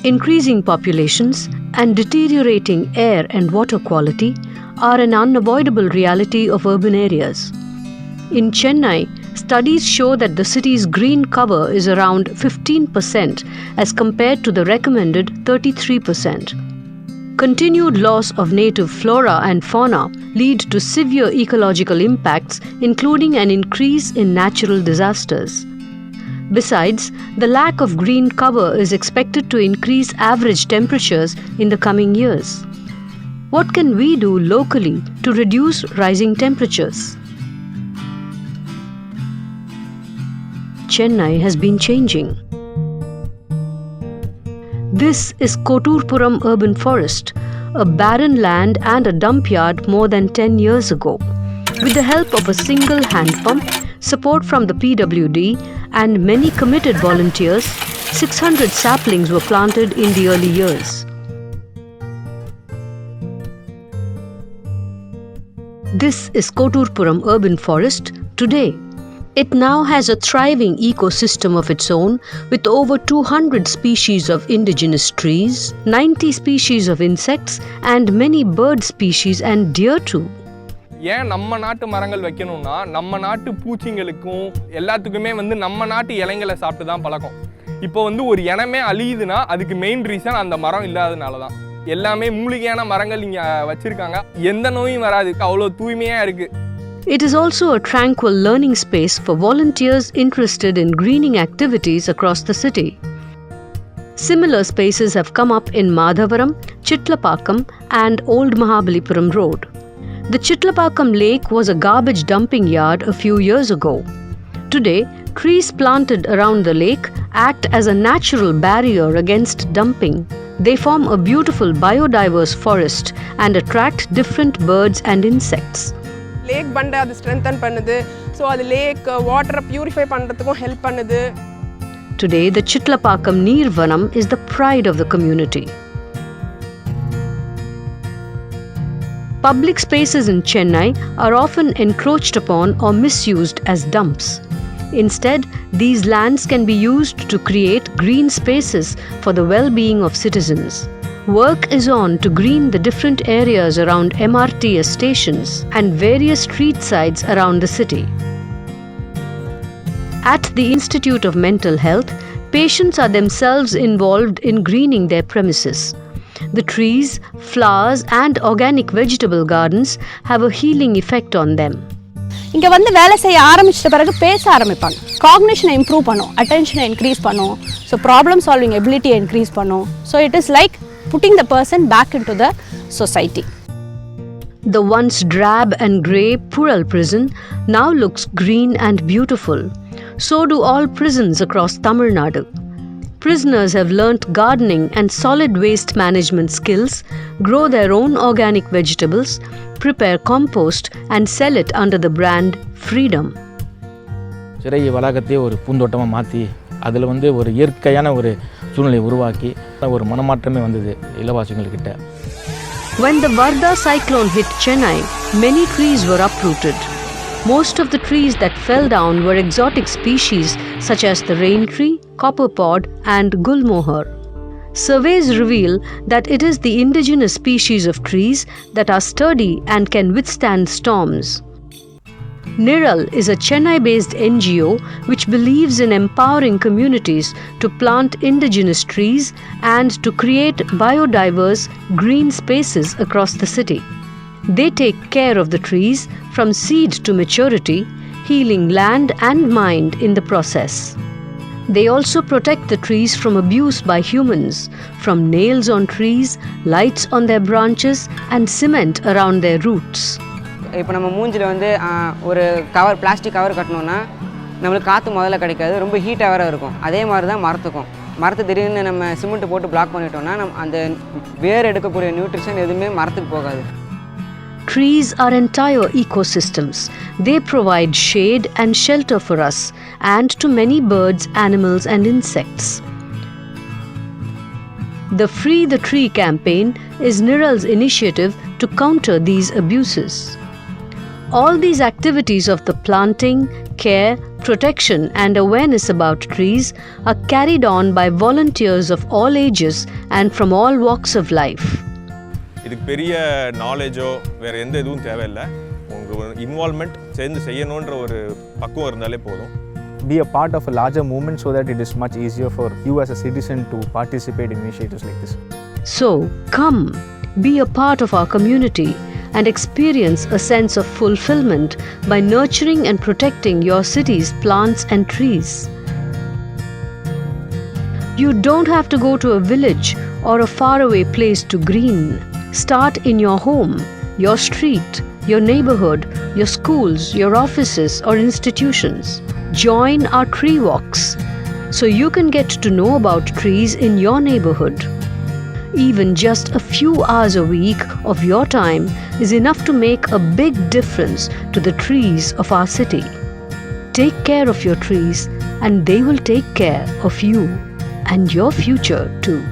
Increasing populations and deteriorating air and water quality are an unavoidable reality of urban areas. In Chennai, studies show that the city's green cover is around 15% as compared to the recommended 33%. Continued loss of native flora and fauna lead to severe ecological impacts, including an increase in natural disasters. Besides, the lack of green cover is expected to increase average temperatures in the coming years. What can we do locally to reduce rising temperatures? Chennai has been changing. This is Koturpuram Urban Forest, a barren land and a dump yard more than 10 years ago. With the help of a single hand pump, support from the PWD, and many committed volunteers, 600 saplings were planted in the early years. This is Koturpuram Urban Forest today. It now has a thriving ecosystem of its own with over 200 species of indigenous trees, 90 species of insects, and many bird species and deer too. ஏன் நம்ம நாட்டு மரங்கள் வைக்கணும்னா நம்ம நாட்டு பூச்சிங்களுக்கும் எல்லாத்துக்குமே நம்ம நாட்டு இலைங்களை சாப்பிட்டு தான் பழக்கம். இப்போ ஒரு இனமே அழியுதுன்னா அதுக்கு மெயின் ரீசன் அந்த மரம் இல்லாதனால தான். எல்லாமே மூலிகையான மரங்கள் இங்க வச்சிருக்காங்க. எந்த நோயும் வராது. அவ்வளோ தூய்மையா இருக்கு. It is also a tranquil learning space for volunteers interested in greening activities across the city. Similar spaces have come up in Madhavaram, Chitlapakkam, and Old Mahabalipuram Road. The Chitlapakkam Lake was a garbage dumping yard a few years ago. Today, trees planted around the lake act as a natural barrier against dumping. They form a beautiful biodiverse forest and attract different birds and insects. Lake banda adu strengthen பண்ணுது. So அது lake water purify பண்றதுக்கும் help பண்ணுது. Today, the Chitlapakkam Neer Vanam is the pride of the community. Public spaces in Chennai are often encroached upon or misused as dumps. Instead, these lands can be used to create green spaces for the well-being of citizens. Work is on to green the different areas around MRTS stations and various street sides around the city. At the Institute of Mental Health, patients are themselves involved in greening their premises. The trees, flowers, and organic vegetable gardens have a healing effect on them. இங்கே வேலை செய்ய ஆரம்பிச்சிட்ட பிறகு பேச ஆரம்பிப்பாங்க. காக்னிஷனை improve பண்ணும், அட்டென்ஷனை increase பண்ணும், so problem solving எபிலிட்டியை increase பண்ணும். So it is like putting the person back into the society. The once drab and grey Pural prison now looks green and beautiful. So do all prisons across Tamil Nadu. Prisoners have learnt gardening and solid waste management skills, grow their own organic vegetables, prepare compost and sell it under the brand Freedom. சிறை வளாகத்தை ஒரு பூந்தோட்டமாக மாற்றி அதில் ஒரு இயற்கையான ஒரு சூழ்நிலை உருவாக்கி ஒரு மனமாற்றமே வந்தது இலவாசிகள்கிட்ட. When the Varda cyclone hit Chennai, many trees were uprooted. Most of the trees that fell down were exotic species such as the rain tree, copperpod, and gulmohar. Surveys reveal that it is the indigenous species of trees that are sturdy and can withstand storms. Nizhal is a Chennai-based NGO which believes in empowering communities to plant indigenous trees and to create biodiverse green spaces across the city. They take care of the trees from seed to maturity, healing land and mind in the process. They also protect the trees from abuse by humans, from nails on trees, lights on their branches, and cement around their roots. இப்போ நம்ம மூஞ்சில் ஒரு cover plastic cover கட்டணும்னா நம்மளுக்கு காற்று முதல்ல கிடைக்காது, ரொம்ப ஹீட்டாக வேறு இருக்கும். அதே மாதிரி தான் மரத்துக்கும். மரத்தை திடீர்னு நம்ம சிமெண்ட் போட்டு பிளாக் பண்ணிட்டோம்னா அந்த வேர் எடுக்கக்கூடிய நியூட்ரிஷன் எதுவுமே மரத்துக்கு போகாது. Trees are entire ecosystems. They provide shade and shelter for us and to many birds, animals and insects. The Free the Tree campaign is Nizhal's initiative to counter these abuses. All these activities of the planting, care, protection and awareness about trees are carried on by volunteers of all ages and from all walks of life. இதுக்கு பெரிய நாலேஜோ வேறு எந்த இதுவும் தேவையில்லை. உங்கள் involvement சேர்ந்து செய்யணுன்ற ஒரு பக்குவம் இருந்தாலே போதும். Be a part of a larger movement so that it is much easier for you as a citizen to participate in initiatives like this. So, come, be a part of our community and experience a sense of fulfillment by nurturing and protecting your city's plants and trees. You don't have to go to a village or a faraway place to green. Start in your home, your street, your neighborhood, your schools, your offices or institutions. Join our tree walks so you can get to know about trees in your neighborhood. Even just a few hours a week of your time is enough to make a big difference to the trees of our city. Take care of your trees and they will take care of you and your future too.